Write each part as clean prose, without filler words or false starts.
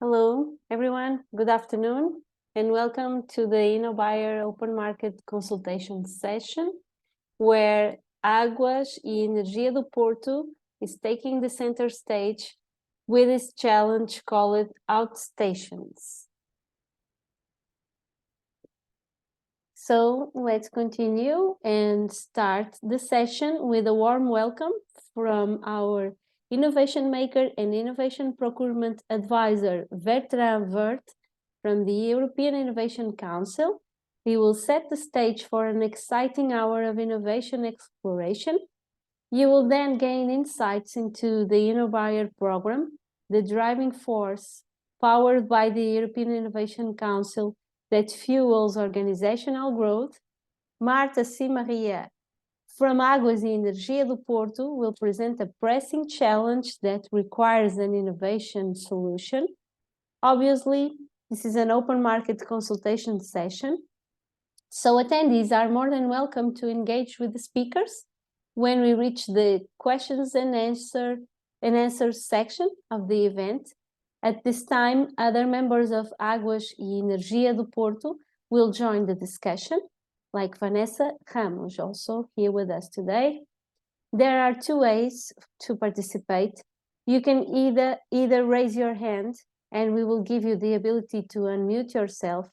Hello, everyone. Good afternoon, and welcome to the InnoBuyer Open Market Consultation session, where Águas e Energia do Porto is taking the center stage with this challenge called OUTSTATIONS. So let's continue and start the session with a warm welcome from our innovation maker and innovation procurement advisor, Bertrand Wert, from the European Innovation Council. He will set the stage for an exciting hour of innovation exploration. You will then gain insights into the InnoBuyer program, the driving force powered by the European Innovation Council that fuels organizational growth. Marta C. Maria from Águas e Energia do Porto will present a pressing challenge that requires an innovation solution. Obviously, this is an open market consultation session, so attendees are more than welcome to engage with the speakers when we reach the questions and answers section of the event. At this time, other members of Águas e Energia do Porto will join the discussion, like Vanessa Ramos, also here with us today. There are two ways to participate. You can either raise your hand and we will give you the ability to unmute yourself,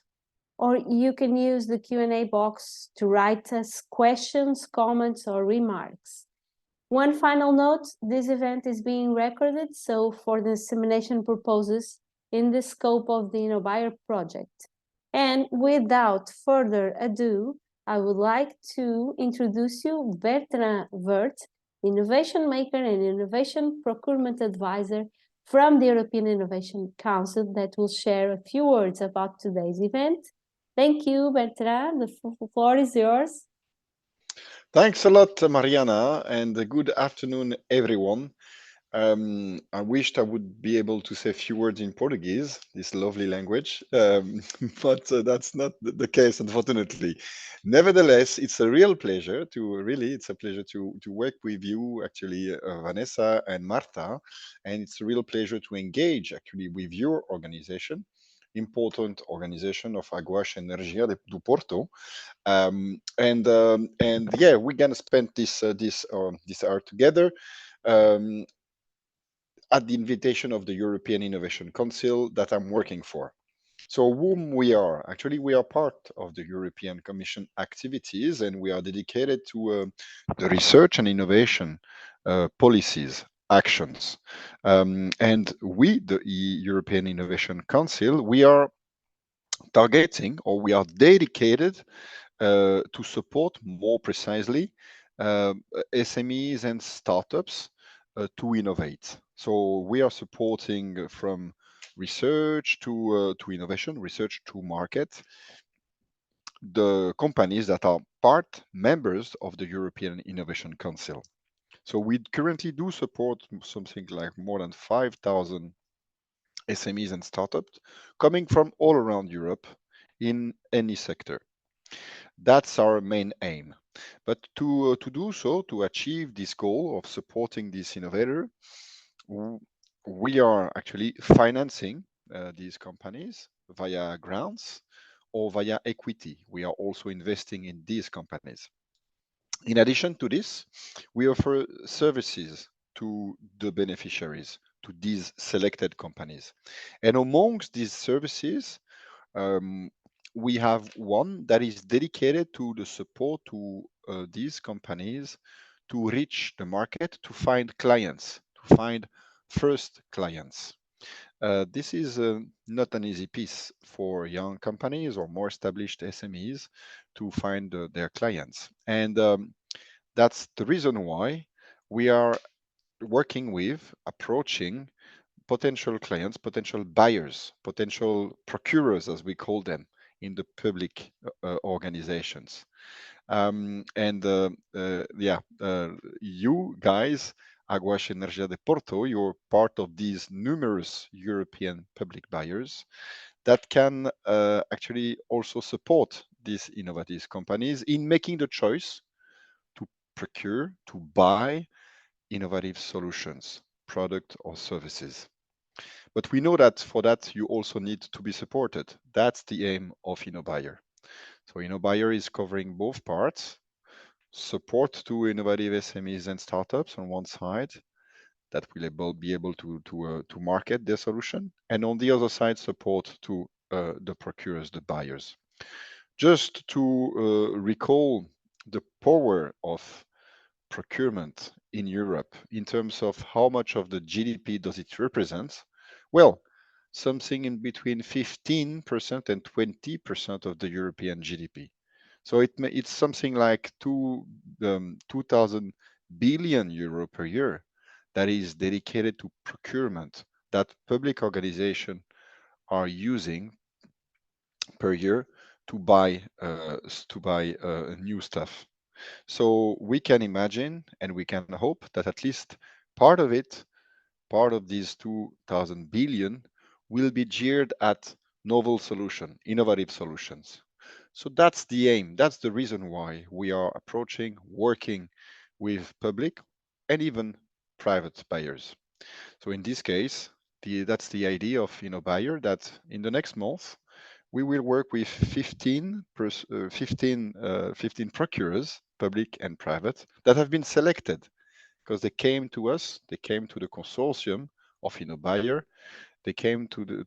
or you can use the Q&A box to write us questions, comments, or remarks. One final note, this event is being recorded, so for dissemination purposes in the scope of the InnoBuyer project. And without further ado, I would like to introduce you Bertrand Wert, innovation maker and innovation procurement advisor from the European Innovation Council, that will share a few words about today's event. Thank you, Bertrand. The floor is yours. Thanks a lot, Mariana, and good afternoon, everyone. I wished I would be able to say a few words in Portuguese, this lovely language, but that's not the case, unfortunately. Nevertheless, it's a real pleasure to work with you, actually, Vanessa and Marta, and it's a real pleasure to engage actually with your organization, important organization of Águas e Energia do Porto, and yeah, we're gonna spend this hour together. At the invitation of the European Innovation Council that I'm working for. So whom we are, actually we are part of the European Commission activities, and we are dedicated to the research and innovation policies, actions. And we, the European Innovation Council, we are targeting, or we are dedicated to support more precisely SMEs and startups to innovate. So we are supporting from research to innovation, research to market, the companies that are part members of the European Innovation Council. So we currently do support something like more than 5,000 SMEs and startups coming from all around Europe in any sector. That's our main aim. But to do so, to achieve this goal of supporting this innovator, we are actually financing these companies via grants or via equity. We are also investing in these companies. In addition to this, we offer services to the beneficiaries, to these selected companies. And amongst these services, we have one that is dedicated to the support to these companies to reach the market, to find clients, to find first clients. This is not an easy piece for young companies or more established SMEs to find their clients. And that's the reason why we are working with, approaching potential clients, potential buyers, potential procurers, as we call them, in the public organizations. You guys, Águas e Energia de Porto, you're part of these numerous European public buyers that can actually also support these innovative companies in making the choice to procure, to buy innovative solutions, product or services. But we know that for that, you also need to be supported. That's the aim of InnoBuyer. So InnoBuyer is covering both parts, support to innovative SMEs and startups on one side that will be able to market their solution, and on the other side, support to the procurers, the buyers. Just to recall the power of procurement in Europe in terms of how much of the GDP does it represent? Well, something in between 15% and 20% of the European GDP. So it's something like 2,000 billion euro per year that is dedicated to procurement that public organizations are using per year to buy new stuff. So we can imagine and we can hope that at least part of it, part of these 2,000 billion, will be geared at novel solutions, innovative solutions. So that's the aim. That's the reason why we are approaching, working with public and even private buyers. So in this case, that's the idea of InnoBuyer, that in the next month, we will work with 15 procurers, public and private, that have been selected because they came to us, they came to the consortium of InnoBuyer, they came to the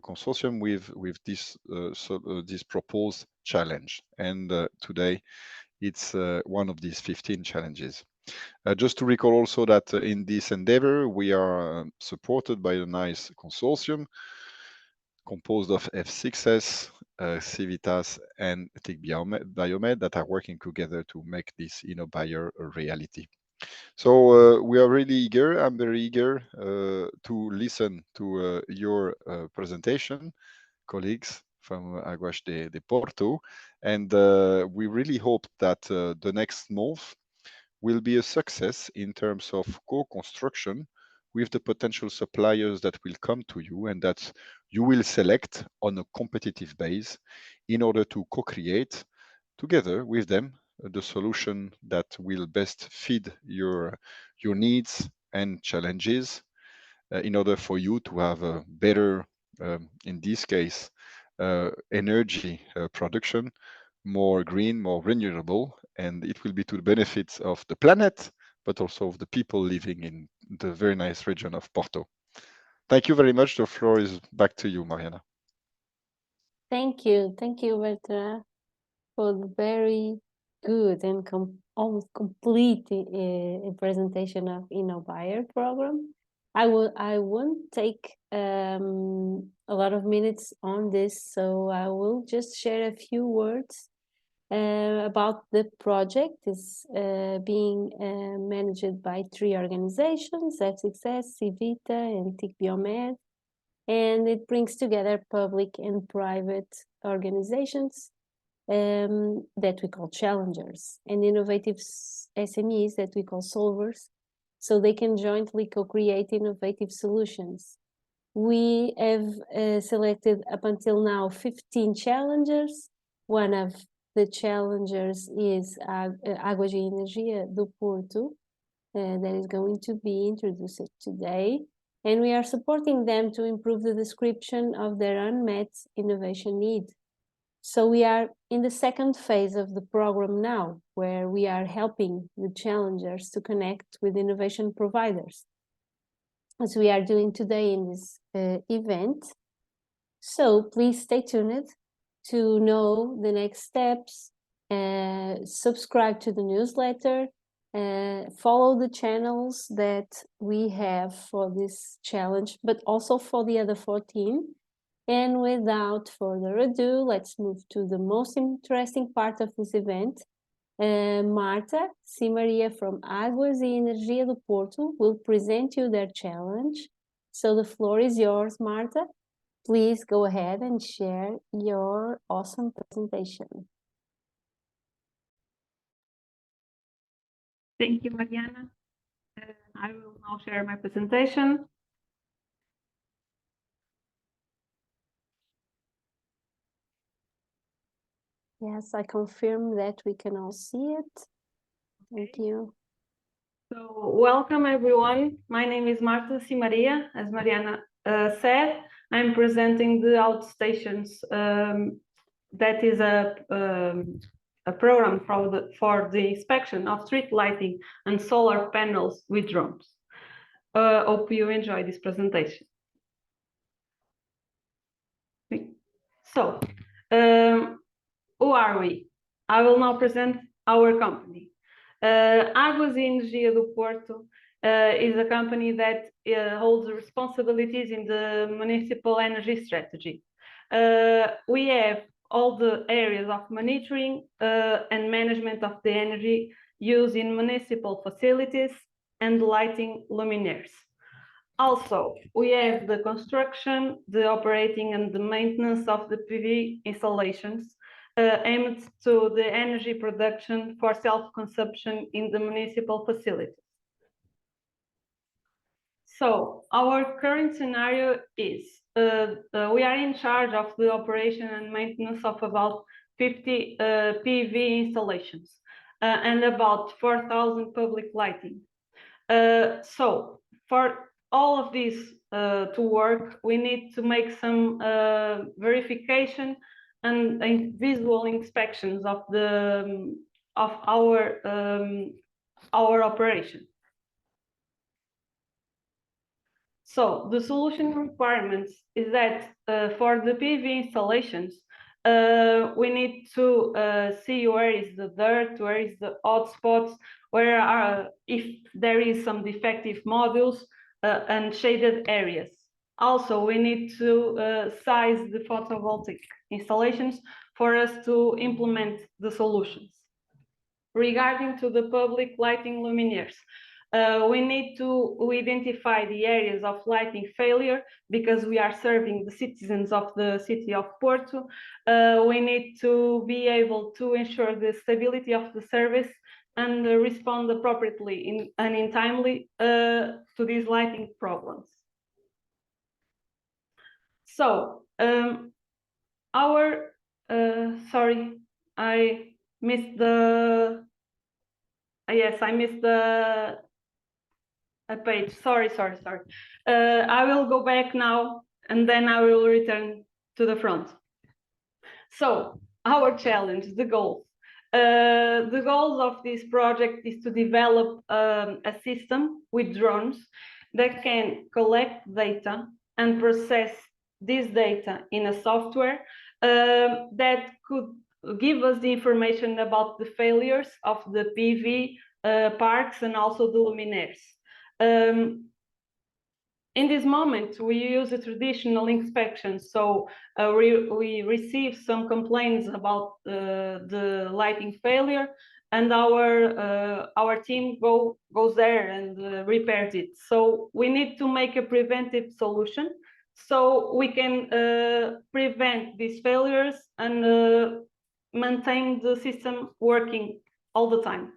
consortium with this proposed challenge, and today it's one of these 15 challenges. Just to recall also that in this endeavor we are supported by a nice consortium composed of F6S, Civitas, and TIC Biomed that are working together to make this InnoBuyer a reality. So we are really eager. I'm very eager to listen to your presentation, colleagues from Águas de Porto, and we really hope that the next month will be a success in terms of co-construction with the potential suppliers that will come to you and that you will select on a competitive base in order to co-create together with them the solution that will best feed your needs and challenges in order for you to have a better, in this case, energy production, more green, more renewable, and it will be to the benefits of the planet, but also of the people living in the very nice region of Porto. Thank you very much. The floor is back to you, Mariana. Thank you, Bertrand, for the very good and almost complete presentation of InnoBuyer program. I won't take a lot of minutes on this, so I will just share a few words about the project. Is being managed by 3 organizations, F6S, Civita, and TIC Biomed, and it brings together public and private organizations that we call challengers and innovative SMEs that we call solvers, so they can jointly co-create innovative solutions. We have selected up until now 15 challengers. One of the challengers is Águas e Energia do Porto, that is going to be introduced today. And we are supporting them to improve the description of their unmet innovation need. So we are in the second phase of the program now, where we are helping the challengers to connect with innovation providers, as we are doing today in this event. So please stay tuned to know the next steps, subscribe to the newsletter, follow the channels that we have for this challenge, but also for the other 14. And without further ado, let's move to the most interesting part of this event. Marta Simaria from Águas e Energia do Porto will present you their challenge. So the floor is yours, Marta. Please go ahead and share your awesome presentation. Thank you, Mariana. I will now share my presentation. Yes, I confirm that we can all see it. Thank you. So welcome everyone. My name is Marta Simaria, as Mariana said, I'm presenting the OUTSTATIONS. That is a program for the inspection of street lighting and solar panels with drones. Hope you enjoy this presentation. So, who are we? I will now present our company. Águas e Energia do Porto is a company that holds responsibilities in the municipal energy strategy. We have all the areas of monitoring and management of the energy used in municipal facilities and lighting luminaires. Also, we have the construction, the operating and the maintenance of the PV installations aimed to the energy production for self-consumption in the municipal facilities. So our current scenario is we are in charge of the operation and maintenance of about 50 PV installations and about 4,000 public lighting. So for all of this to work, we need to make some verification and visual inspections of our operation. So the solution requirements is that for the PV installations, we need to see where is the dirt, where is the hot spots, where are, if there is some defective modules and shaded areas. Also, we need to size the photovoltaic installations for us to implement the solutions. Regarding to the public lighting luminaires, we need to identify the areas of lighting failure because we are serving the citizens of the city of Porto. We need to be able to ensure the stability of the service and respond appropriately and in timely to these lighting problems. So sorry, I missed the I missed the a page. Sorry. I will go back now and then I will return to the front. So our challenge, the goals. The goals of this project is to develop a system with drones that can collect data and process this data in a software that could give us the information about the failures of the PV parks and also the luminaires. In this moment, we use a traditional inspection. So we receive some complaints about the lighting failure, and our team goes there and repairs it. So we need to make a preventive solution so we can prevent these failures and maintain the system working all the time.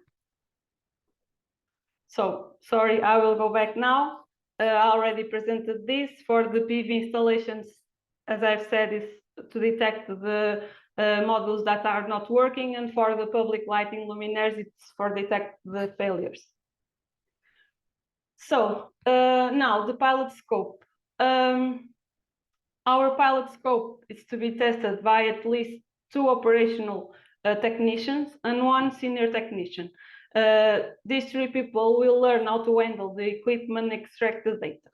So, sorry, I will go back now. I already presented this. For the PV installations, as I've said, is to detect the modules that are not working, and for the public lighting luminaires, it's for detect the failures. So, now the pilot scope. Our pilot scope is to be tested by at least 2 operational technicians and 1 senior technician. These 3 people will learn how to handle the equipment, extract the data.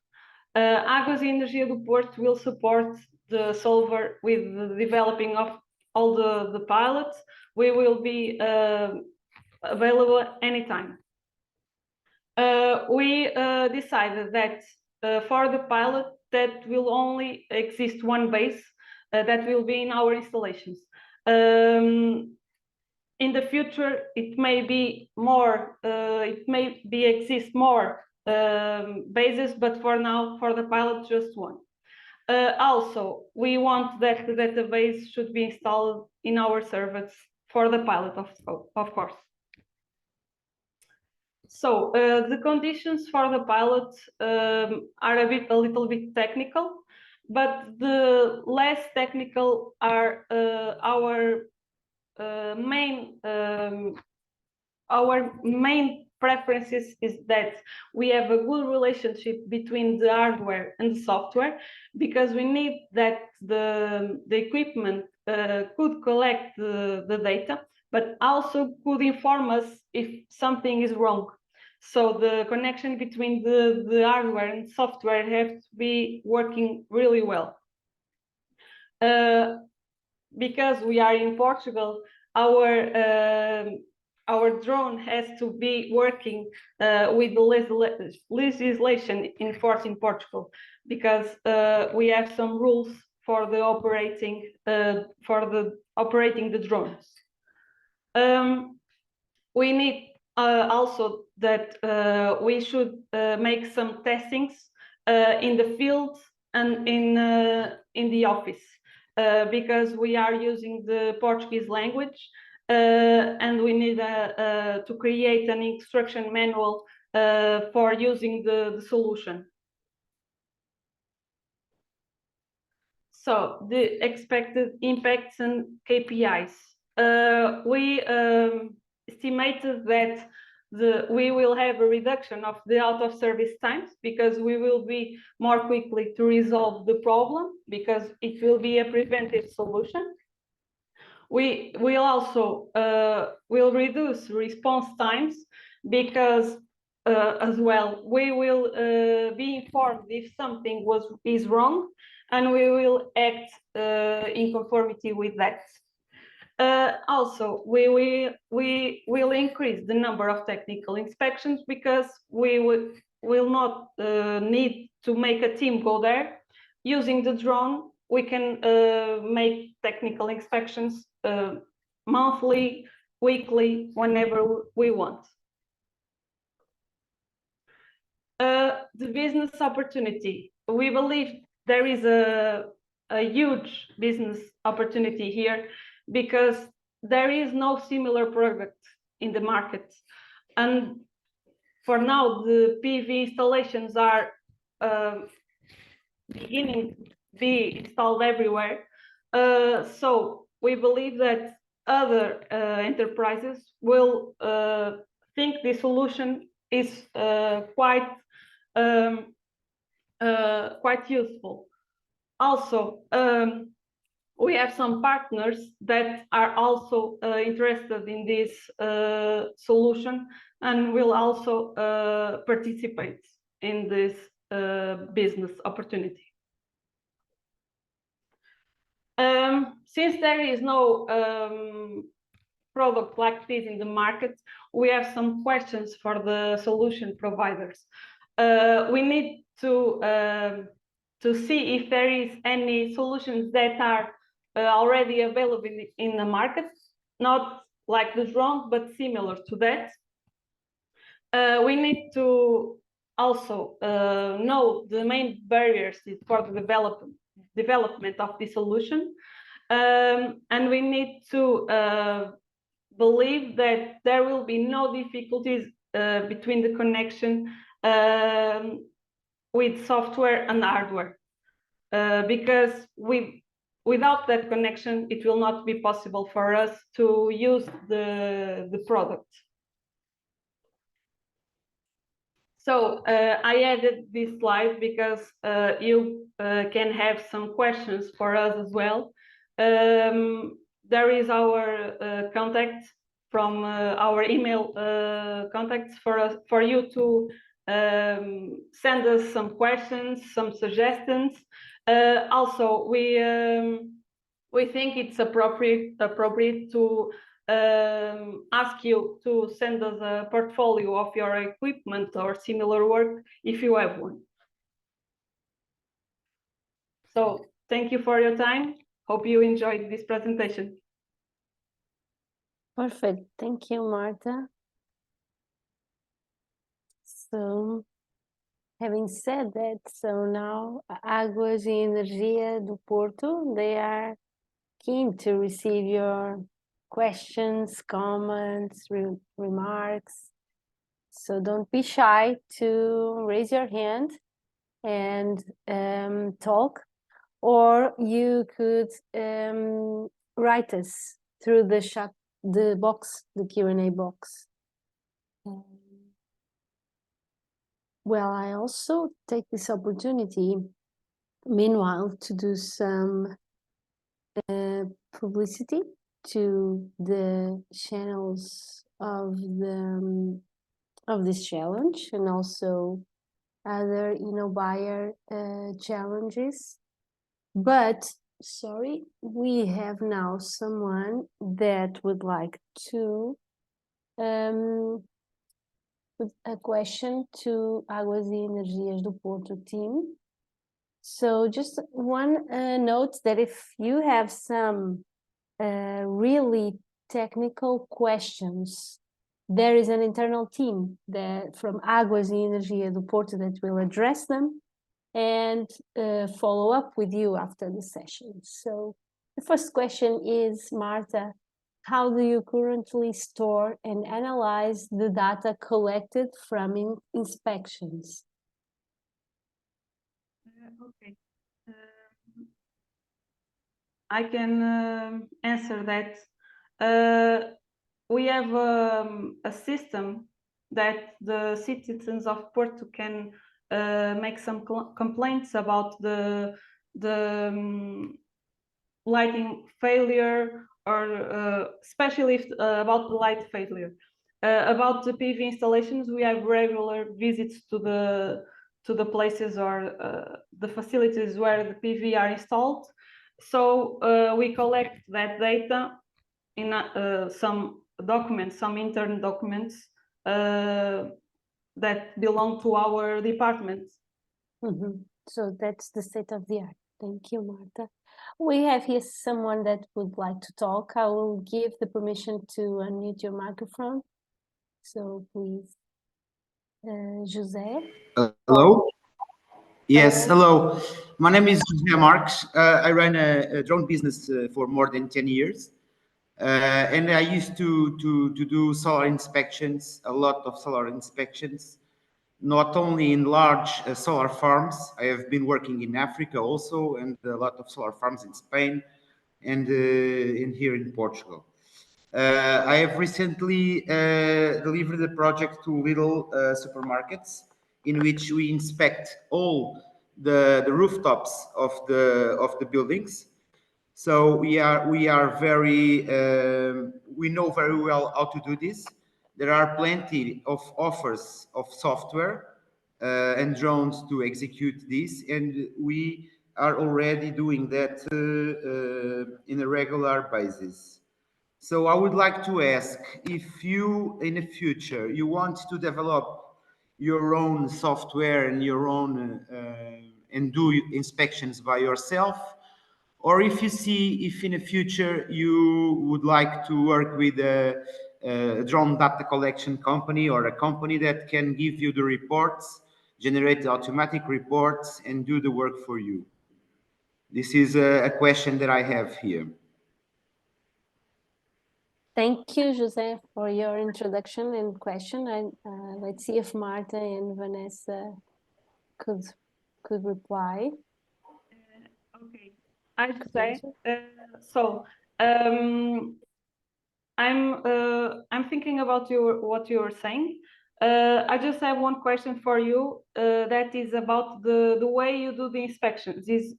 Águas e Energia do Porto will support the solver with the developing of all the pilots. We will be available anytime. We decided that for the pilot, that will only exist 1 base that will be in our installations. In the future, it may be more, exist more bases, but for now, for the pilot, just 1. Also, we want that the database should be installed in our servers for the pilot, of course. So the conditions for the pilot are a little bit technical, but the less technical are our main preferences is that we have a good relationship between the hardware and the software, because we need that the equipment could collect the data, but also could inform us if something is wrong. So the connection between the hardware and software have to be working really well. Because we are in Portugal, our drone has to be working with the legislation in force in Portugal, because we have some rules for the operating the drones. We need also that we should make some testings in the field and in the office, because we are using the Portuguese language, and we need to create an instruction manual for using the solution. So the expected impacts and KPIs. We estimated that we will have a reduction of the out of service times, because we will be more quickly to resolve the problem, because it will be a preventive solution. We will also will reduce response times, because as well we will be informed if something is wrong, and we will act in conformity with that. Also, we will increase the number of technical inspections, because we will not need to make a team go there. Using the drone, we can make technical inspections monthly, weekly, whenever we want. The business opportunity. We believe there is a huge business opportunity here, because there is no similar product in the market. And for now, the PV installations are beginning to be installed everywhere. So we believe that other enterprises will think the solution is quite useful. Also, we have some partners that are also interested in this solution, and will also participate in this business opportunity. Since there is no product like this in the market, we have some questions for the solution providers. We need to see if there is any solutions that are already available in the market, not like the drone, but similar to that. We need to also know the main barriers for the development of the solution, and we need to believe that there will be no difficulties between the connection with software and hardware, because without that connection, it will not be possible for us to use the product. So I added this slide because you can have some questions for us as well. There is our contact from our email contacts for you to send us some questions, some suggestions. Also, we think it's appropriate to ask you to send us a portfolio of your equipment or similar work if you have one. So thank you for your time. Hope you enjoyed this presentation. Perfect. Thank you, Marta. So, having said that, so now Águas e Energia do Porto, they are keen to receive your questions, comments, remarks. So don't be shy to raise your hand and talk, or you could write us through the chat, the box, the Q&A box. Well, I also take this opportunity, meanwhile, to do some publicity to the channels of this challenge, and also other buyer challenges. But sorry, we have now someone that would like to put a question to Águas e Energias do Porto team. So just one note that if you have some really technical questions, there is an internal team that from Águas e Energia do Porto that will address them and follow up with you after the session. So the first question is, Marta, how do you currently store and analyze the data collected from inspections? Okay. I can answer that. We have a system that the citizens of Porto can make some complaints about the lighting failure, or especially if, about the light failure. About the PV installations, we have regular visits to the places or the facilities where the PV are installed. So we collect that data in some documents, some intern documents that belong to our department. So that's the state of the art. Thank you, Marta. We have here someone that would like to talk. I will give the permission to unmute your microphone. So please, José. Hello? Yes, hello. My name is José Marques. I run a drone business for more than 10 years. And I used to do solar inspections, a lot of solar inspections, not only in large solar farms. I have been working in Africa also, and a lot of solar farms in Spain and in here in Portugal. I have recently delivered a project to little supermarkets in which we inspect all the rooftops of the buildings. So we are very we know very well how to do this. There are plenty of offers of software and drones to execute this, and we are already doing that in a regular basis. So I would like to ask if you, in the future, you want to develop your own software and your own and do inspections by yourself, or if you see if in the future you would like to work with a drone data collection company or a company that can give you the reports, generate automatic reports, and do the work for you. This is a question that I have here. Thank you, José, for your introduction and question. And let's see if Marta and Vanessa could reply. Okay, I should say. So I'm thinking about what you were saying. I just have one question for you. That is about the way you do the inspections. Is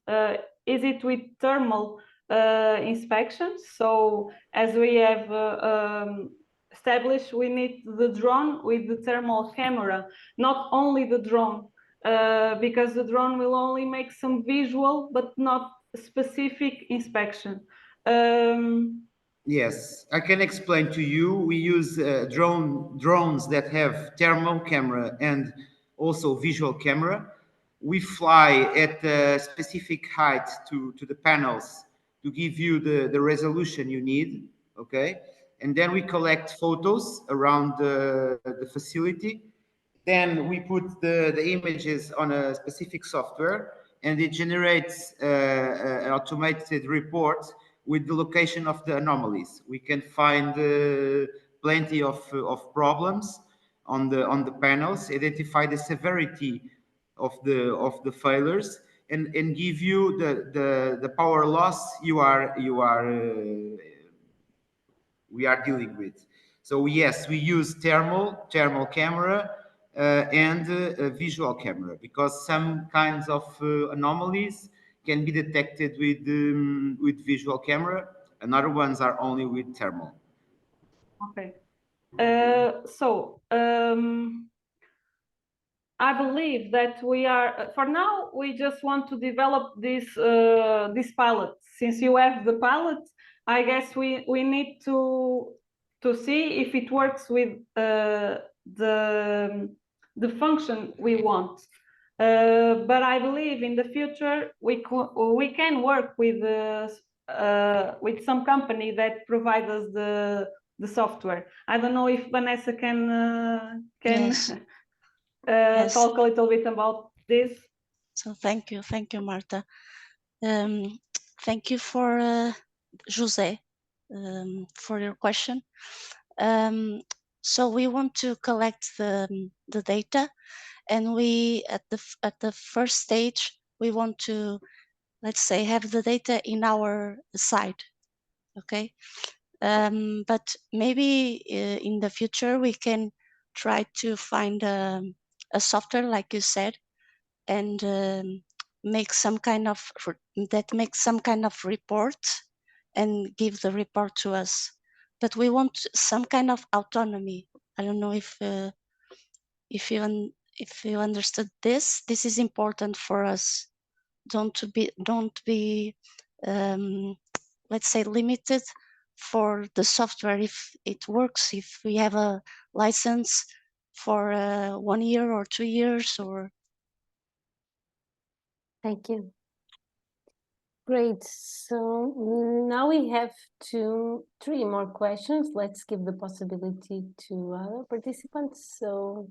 it with thermal inspections? So as we have established, we need the drone with the thermal camera, not only the drone, because the drone will only make some visual but not specific inspection. Yes, I can explain to you. We use drones that have thermal camera and also visual camera. We fly at a specific height to the panels to give you the resolution you need, okay? And then we collect photos around the facility. Then we put the images on a specific software, and it generates an automated report with the location of the anomalies. We can find plenty of problems on the panels, identify the severity of the failures, and give you the power loss we are dealing with. So yes, we use thermal camera and a visual camera, because some kinds of anomalies can be detected with visual camera, and other ones are only with thermal. Okay. I believe that we are, for now, we just want to develop this pilot. Since you have the pilot, I guess we need to see if it works with the function we want. But I believe in the future we can work with some company that provides us the software. I don't know if Vanessa can Yes. Yes. talk a little bit about this. So thank you, Marta. Thank you for Jose for your question. So we want to collect the data, and we at the first stage we want to, let's say, have the data in our side, okay? But maybe in the future we can try to find a software, like you said, and make some kind of report and give the report to us. But we want some kind of autonomy. I don't know if you understood this. This is important for us. Don't be let's say limited for the software. If it works, if we have a license for 1 year or 2 years, or Thank you. Great. So now we have 3 more questions. Let's give the possibility to other participants. So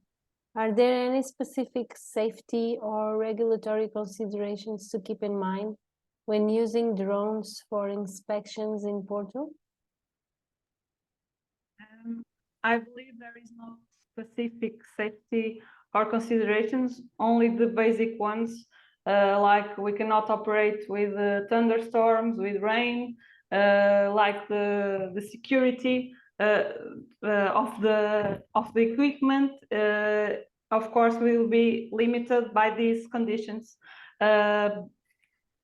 are there any specific safety or regulatory considerations to keep in mind when using drones for inspections in Porto? I believe there is no specific safety or considerations, only the basic ones, like we cannot operate with thunderstorms, with rain, like the security of the equipment. Of course, we will be limited by these conditions.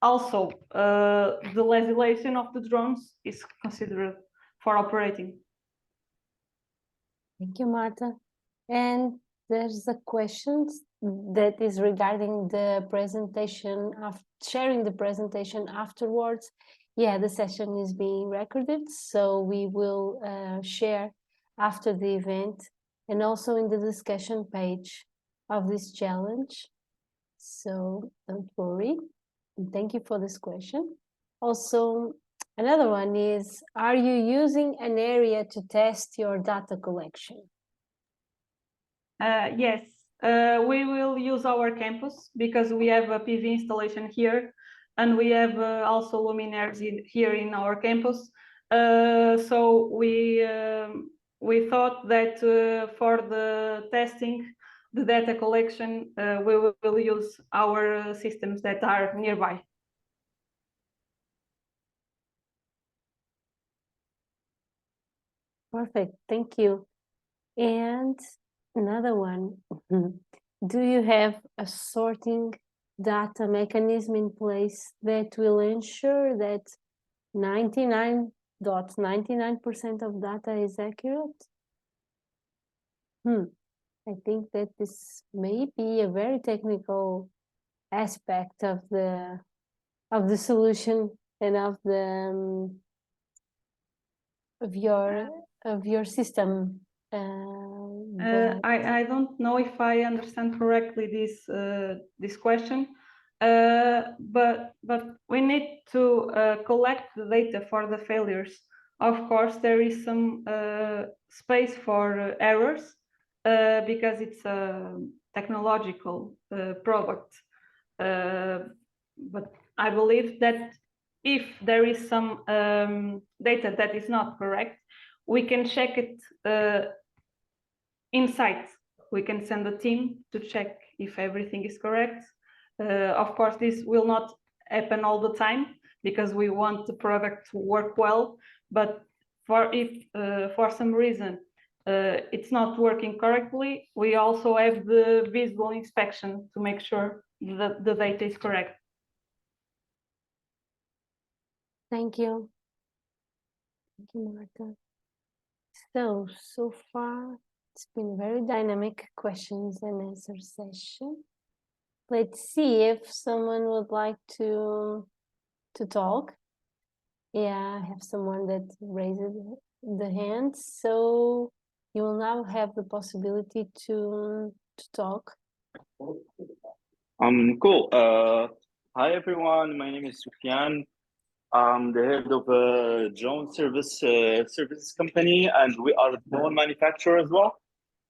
Also, the legislation of the drones is considered for operating. Thank you, Marta. And there's a question that is regarding the presentation, of sharing the presentation afterwards. Yeah, the session is being recorded, so we will share after the event and also in the discussion page of this challenge. So don't worry. And thank you for this question. Also, another one is, are you using Energia to test your data collection? Yes, we will use our campus because we have a PV installation here, and we have also luminaires here in our campus. So we thought that for the testing, the data collection, we will use our systems that are nearby. Perfect, thank you. And another one, do you have a sorting data mechanism in place that will ensure that 99.99% of data is accurate? I think that this may be a very technical aspect of the solution and of the of your system. I don't know if I understand correctly this question, but we need to collect the data for the failures. Of course, there is some space for errors because it's a technological product. But I believe that if there is some data that is not correct, we can check it inside. We can send a team to check if everything is correct. Of course, this will not happen all the time because we want the product to work well. But if for some reason it's not working correctly, we also have the visual inspection to make sure that the data is correct. Thank you. Thank you, Marta. So far, it's been very dynamic questions and answer session. Let's see if someone would like to talk. Yeah, I have someone that raised the hand. So you will now have the possibility to talk. Cool. Hi everyone. My name is Sufyan. I'm the head of a drone services company, and we are a drone manufacturer as well.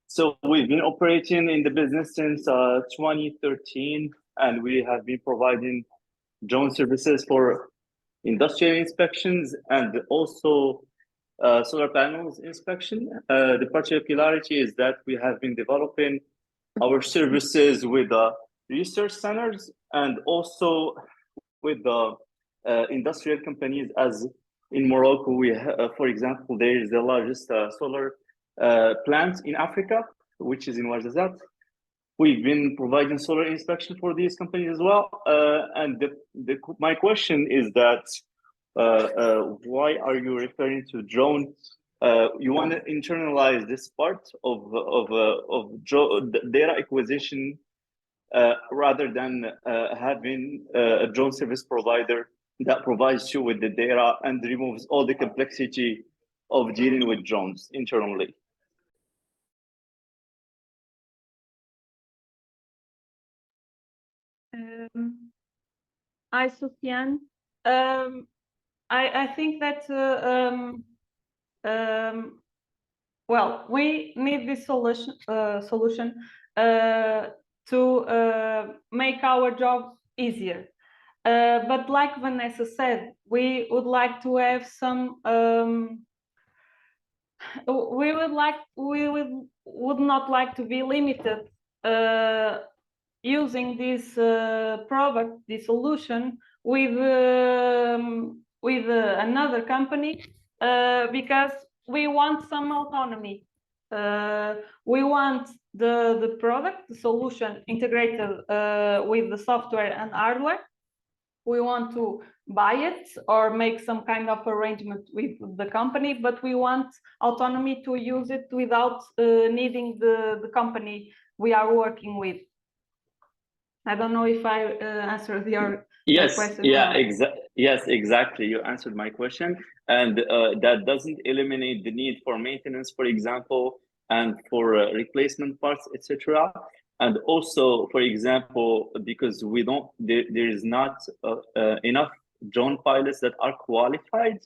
So we've been operating in the business since 2013, and we have been providing drone services for industrial inspections and also solar panels inspection. The particularity is that we have been developing our services with research centers and also with the industrial companies, as in Morocco, for example, there is the largest solar plant in Africa, which is in Ouarzazate. We've been providing solar inspection for these companies as well. And my question is that why are you referring to drone? You want to internalize this part of data acquisition rather than having a drone service provider that provides you with the data and removes all the complexity of dealing with drones internally. Hi, Sufyan. I think that well, we need this solution to make our job easier. But like Vanessa said, we would like to have some. We would not like to be limited using this product, this solution with another company because we want some autonomy. We want the product, the solution integrated with the software and hardware. We want to buy it or make some kind of arrangement with the company, but we want autonomy to use it without needing the company we are working with. I don't know if I answered your question. Yes, exactly. You answered my question, and that doesn't eliminate the need for maintenance, for example, and for replacement parts, etc. And also, for example, because there is not enough drone pilots that are qualified.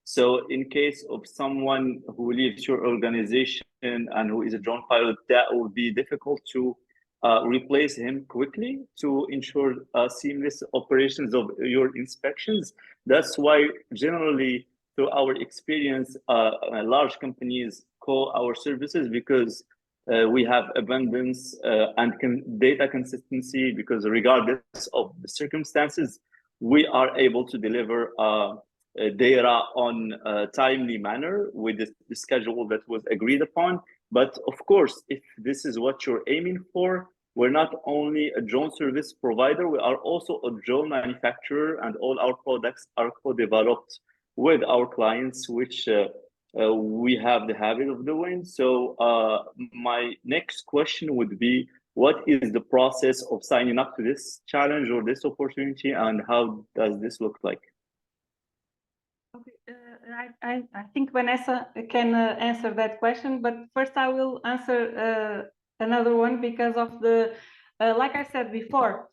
So in case of someone who leaves your organization and who is a drone pilot, that will be difficult to replace him quickly to ensure seamless operations of your inspections. That's why generally, through our experience, large companies call our services because we have abundance and data consistency, because regardless of the circumstances, we are able to deliver data on a timely manner with the schedule that was agreed upon. But of course, if this is what you're aiming for, we're not only a drone service provider, we are also a drone manufacturer, and all our products are co-developed with our clients, which we have the habit of doing. So my next question would be, what is the process of signing up to this challenge or this opportunity, and how does this look like? Okay, I think Vanessa can answer that question, but first I will answer another one because of the, like I said before,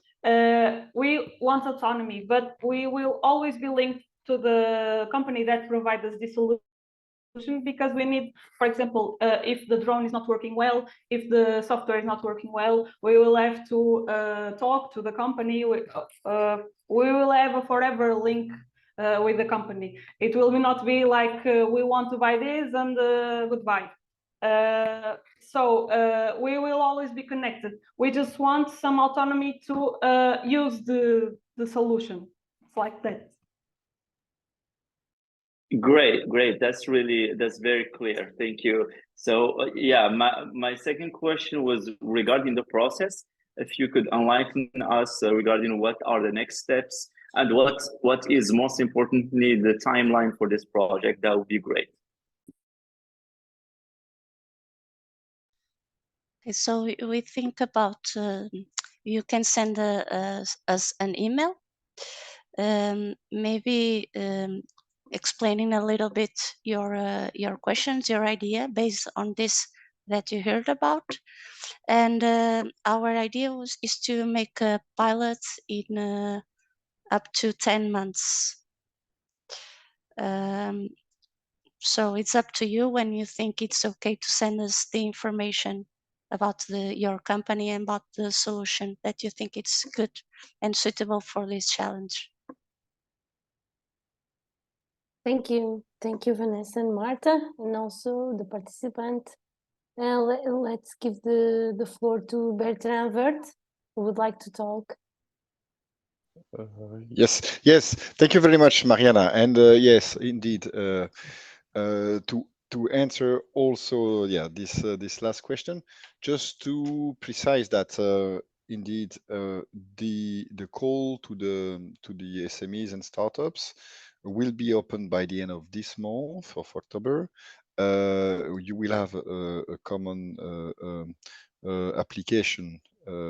we want autonomy, but we will always be linked to the company that provides us this solution, because we need, for example, if the drone is not working well, if the software is not working well, we will have to talk to the company. We will have a forever link with the company. It will not be like we want to buy this and goodbye. So we will always be connected. We just want some autonomy to use the solution. It's like that. Great. That's very clear. Thank you. So yeah, my second question was regarding the process. If you could enlighten us regarding what are the next steps and what is most importantly the timeline for this project, that would be great. Okay, so we think about you can send us an email, maybe explaining a little bit your questions, your idea based on this that you heard about. And our idea is to make a pilot in up to 10 months. So it's up to you when you think it's okay to send us the information about your company and about the solution that you think it's good and suitable for this challenge. Thank you, Vanessa and Marta, and also the participant. Let's give the floor to Bertrand Vert, who would like to talk. Yes. Thank you very much, Mariana. And yes, indeed, to answer also, this last question, just to precise that indeed the call to the SMEs and startups will be open by the end of this month of October. You will have a common application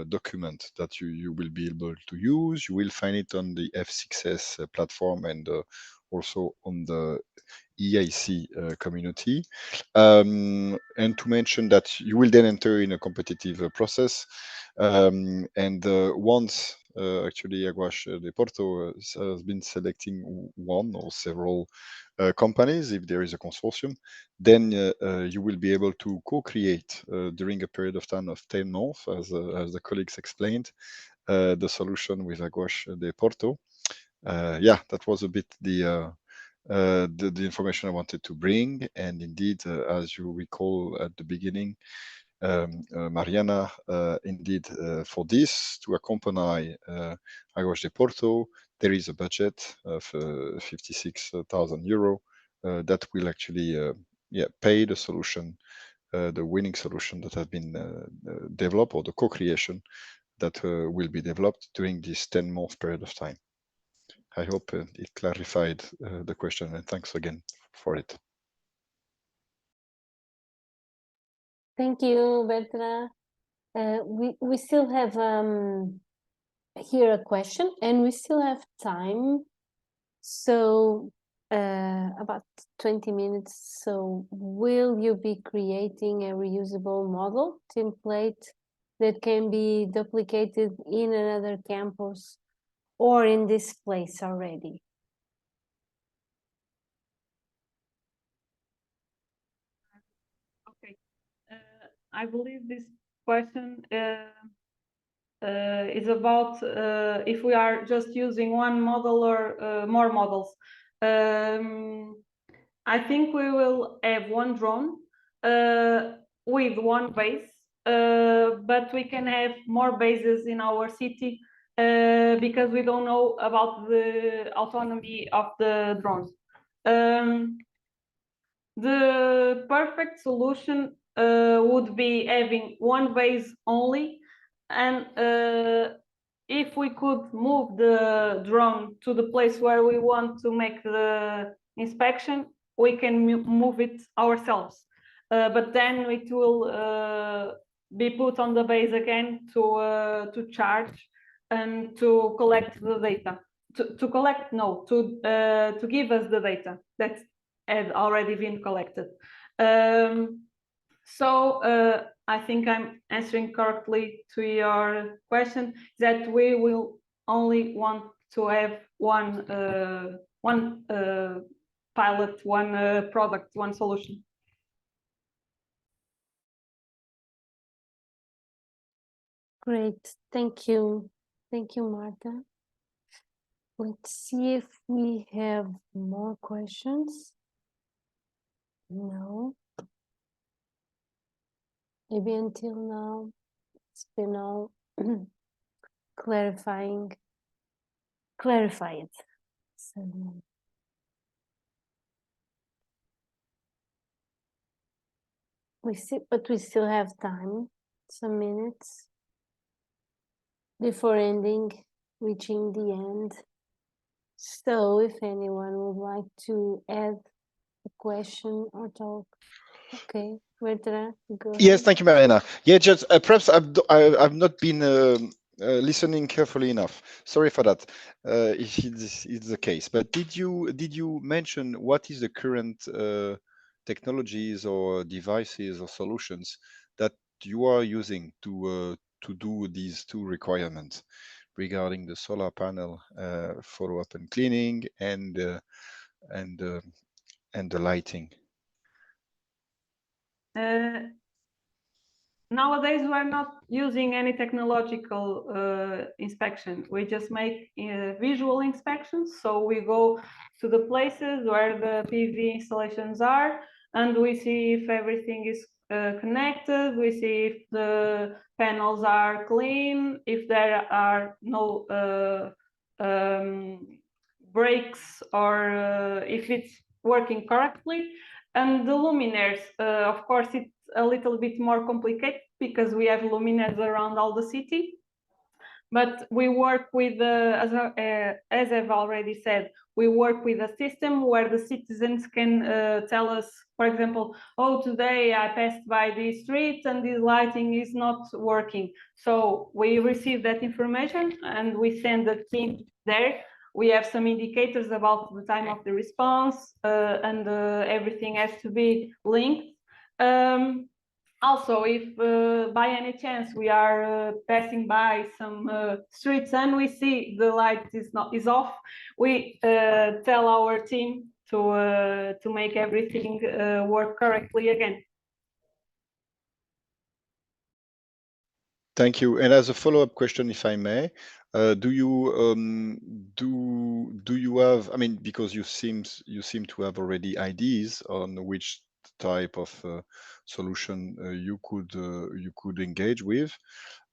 document that you will be able to use. You will find it on the F6S platform and also on the EIC community. And to mention that you will then enter in a competitive process. And once actually Águas de Porto has been selecting one or several companies, if there is a consortium, then you will be able to co-create during a period of time of 10 months, as the colleagues explained, the solution with Águas de Porto. That was a bit the information I wanted to bring. And indeed, as you recall at the beginning, Mariana, indeed, for this to accompany Águas de Porto, there is a budget of 56,000 euro that will actually pay the solution, the winning solution that has been developed, or the co-creation that will be developed during this 10-month period of time. I hope it clarified the question, and thanks again for it. Thank you, Bertrand. We still have here a question, and we still have time. So about 20 minutes. So will you be creating a reusable model template that can be duplicated in another campus or in this place already? Okay. I believe this question is about if we are just using one model or more models. I think we will have one drone with one base, but we can have more bases in our city because we don't know about the autonomy of the drones. The perfect solution would be having one base only, and if we could move the drone to the place where we want to make the inspection, we can move it ourselves. But then it will be put on the base again to charge and to collect the data. To collect, no, to give us the data that had already been collected. So I think I'm answering correctly to your question, that we will only want to have one pilot, one product, one solution. Great, thank you. Thank you, Marta. Let's see if we have more questions. No. Maybe until now, it's been all clarified. So, But we still have time, some minutes before reaching the end. So if anyone would like to add a question or talk, okay, Bertrand, go ahead. Yes, thank you, Marina. Yeah, just perhaps I've not been listening carefully enough. Sorry for that, if it's the case. But did you mention what is the current technologies or devices or solutions that you are using to do these two requirements regarding the solar panel follow-up and cleaning and the lighting? Nowadays, we're not using any technological inspection. We just make visual inspections. So we go to the places where the PV installations are, and we see if everything is connected. We see if the panels are clean, if there are no breaks, or if it's working correctly. And the luminaires, of course, it's a little bit more complicated because we have luminaires around all the city. But we work with, as I've already said, we work with a system where the citizens can tell us, for example, oh, today I passed by this street and this lighting is not working. So we receive that information and we send the team there. We have some indicators about the time of the response, and everything has to be linked. Also, if by any chance we are passing by some streets and we see the light is off, we tell our team to make everything work correctly again. Thank you. And as a follow-up question, if I may, do you have? I mean, because you seem to have already ideas on which type of solution you could engage with.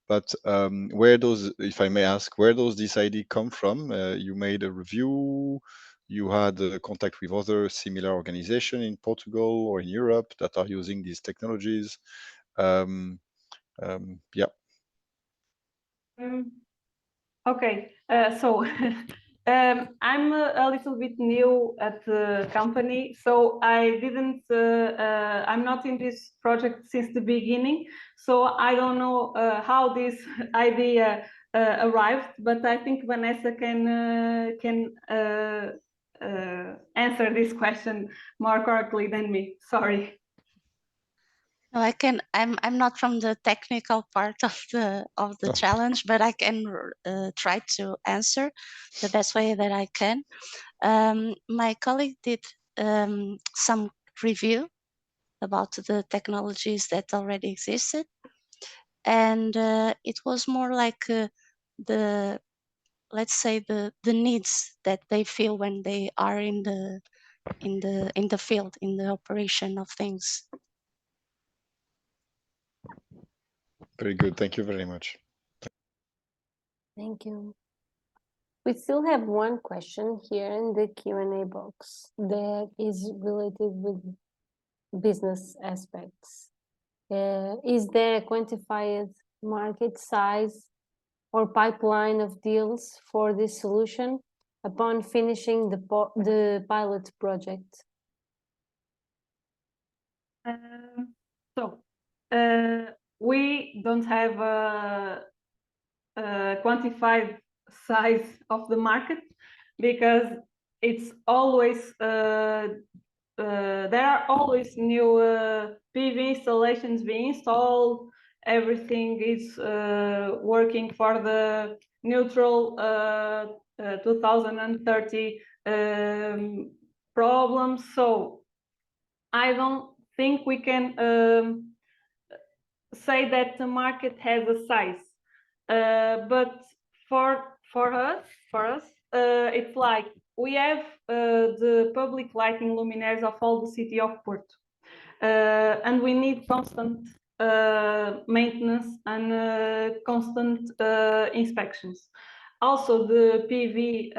But where those, if I may ask, where does this idea come from? You made a review. You had contact with other similar organizations in Portugal or in Europe that are using these technologies. Yeah. Okay, so I'm a little bit new at the company, so I'm not in this project since the beginning, so I don't know how this idea arrived, but I think Vanessa can answer this question more correctly than me. Sorry. No, I can. I'm not from the technical part of the challenge, but I can try to answer the best way that I can. My colleague did some review about the technologies that already existed, and it was more like let's say the needs that they feel when they are in the field, in the operation of things. Very good. Thank you very much. Thank you. We still have one question here in the Q&A box that is related with business aspects. Is there a quantified market size or pipeline of deals for this solution upon finishing the pilot project? We don't have a quantified size of the market because it's always there are always new PV installations being installed. Everything is working for the neutral 2030 problems. So I don't think we can say that the market has a size. But for us, it's like we have the public lighting luminaires of all the city of Porto, and we need constant maintenance and constant inspections. Also, the PV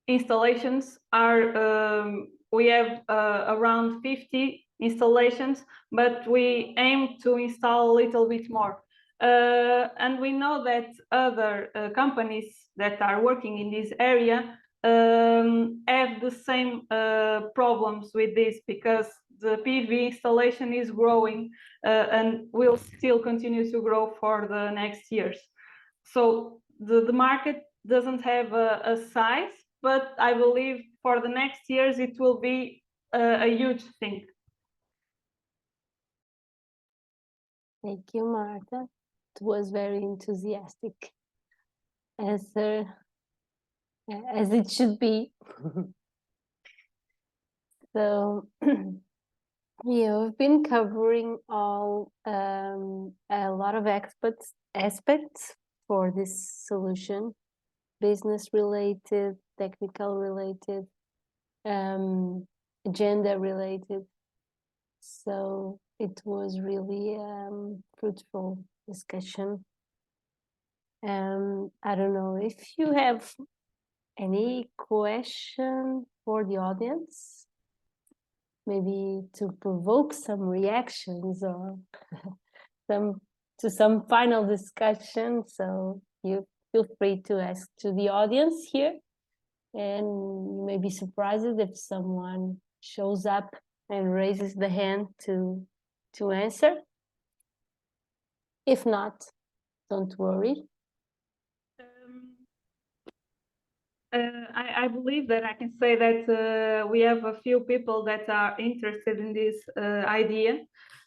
installations are we have around 50 installations, but we aim to install a little bit more. And we know that other companies that are working in this area have the same problems with this, because the PV installation is growing and will still continue to grow for the next years. So the market doesn't have a size, but I believe for the next years it will be a huge thing. Thank you, Marta. It was very enthusiastic answer, as it should be. So we've been covering all a lot of aspects for this solution: business related, technical related, agenda related. So it was really fruitful discussion. I don't know if you have any question for the audience, maybe to provoke some reactions or some final discussion. So you feel free to ask to the audience here, and you may be surprised if someone shows up and raises the hand to answer. If not, don't worry. I believe that I can say that we have a few people that are interested in this idea.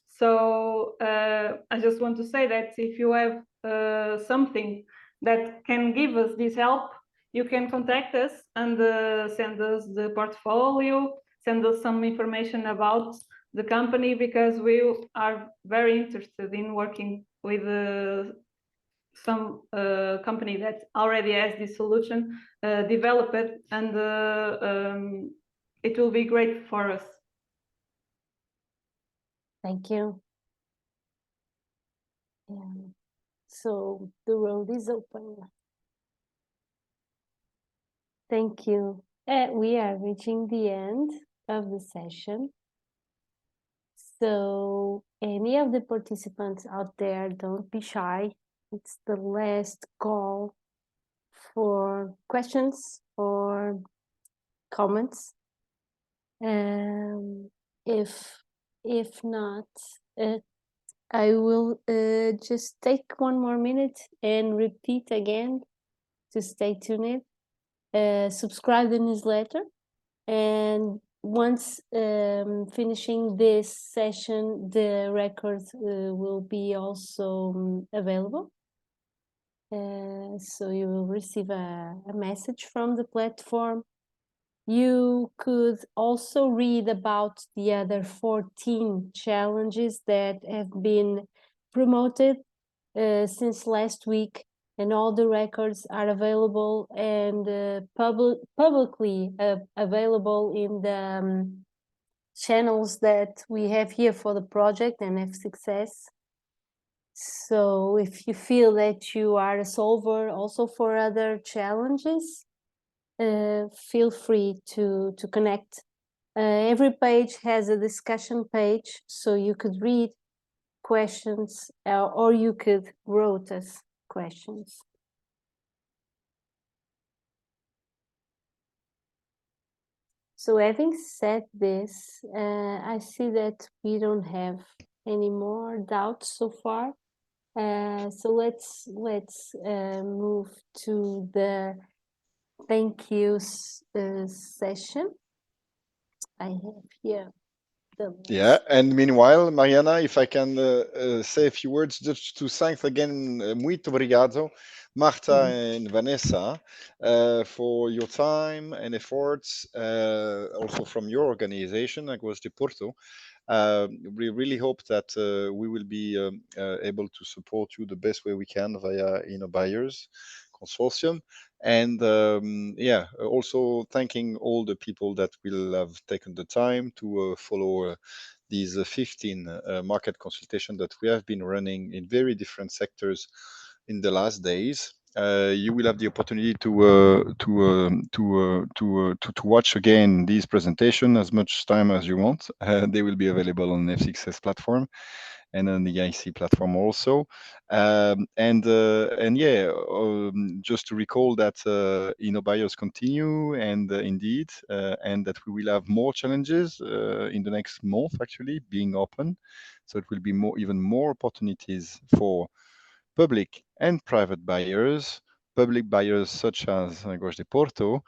So I just want to say that if you have something that can give us this help, you can contact us and send us the portfolio, send us some information about the company, because we are very interested in working with some company that already has this solution, develop it, and it will be great for us. Thank you. Yeah. So the road is open. Thank you. We are reaching the end of the session. So any of the participants out there, don't be shy. It's the last call for questions or comments. If not, I will just take one more minute and repeat again to stay tuned. Subscribe the newsletter, and once finishing this session, the records will be also available. So you will receive a message from the platform. You could also read about the other 14 challenges that have been promoted since last week, and all the records are available and publicly available in the channels that we have here for the project and have success. So if you feel that you are a solver also for other challenges, feel free to connect. Every page has a discussion page, so you could read questions or you could write us questions. So having said this, I see that we don't have any more doubts so far. So let's move to the thank you session. I have here the list. Yeah, and meanwhile, Mariana, if I can say a few words just to thank again, muito obrigado, Marta and Vanessa, for your time and efforts, also from your organization, Águas de Porto. We really hope that we will be able to support you the best way we can via Buyers Consortium. And yeah, also thanking all the people that will have taken the time to follow these 15 market consultation that we have been running in very different sectors in the last days. you will have the opportunity to watch again these presentation as much time as you want. They will be available on the F6S platform and on the IC platform also. And yeah, just to recall that InnoBuyers continue, and indeed, and that we will have more challenges in the next month actually being open. So it will be even more opportunities for public and private buyers, public buyers such as Águas de Porto.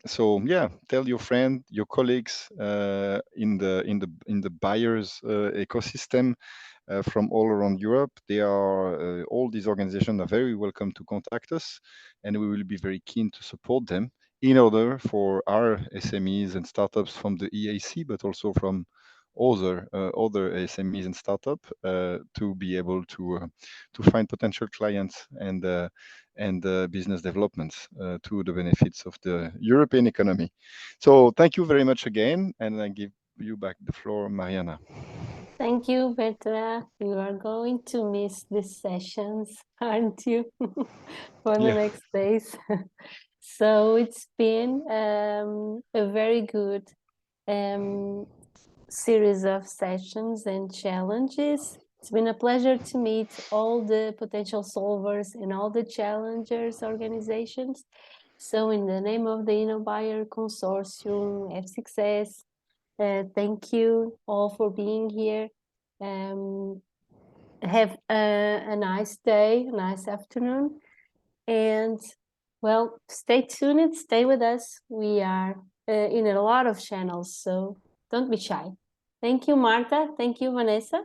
So yeah, tell your friend, your colleagues in the buyers ecosystem from all around Europe. They are all these organizations are very welcome to contact us, and we will be very keen to support them in order for our SMEs and startups from the EAC, but also from other SMEs and startup to be able to find potential clients and business developments to the benefits of the European economy. So thank you very much again, and I give you back the floor, Mariana. Thank you, Bertrand. You are going to miss these sessions, aren't you? For the next days. So it's been a very good series of sessions and challenges. It's been a pleasure to meet all the potential solvers and all the challengers organizations. So in the name of the InnoBuyer Consortium, F6S, thank you all for being here. Have a nice day, a nice afternoon, and well, stay tuned, stay with us. We are in a lot of channels, so don't be shy. Thank you, Marta. Thank you, Vanessa.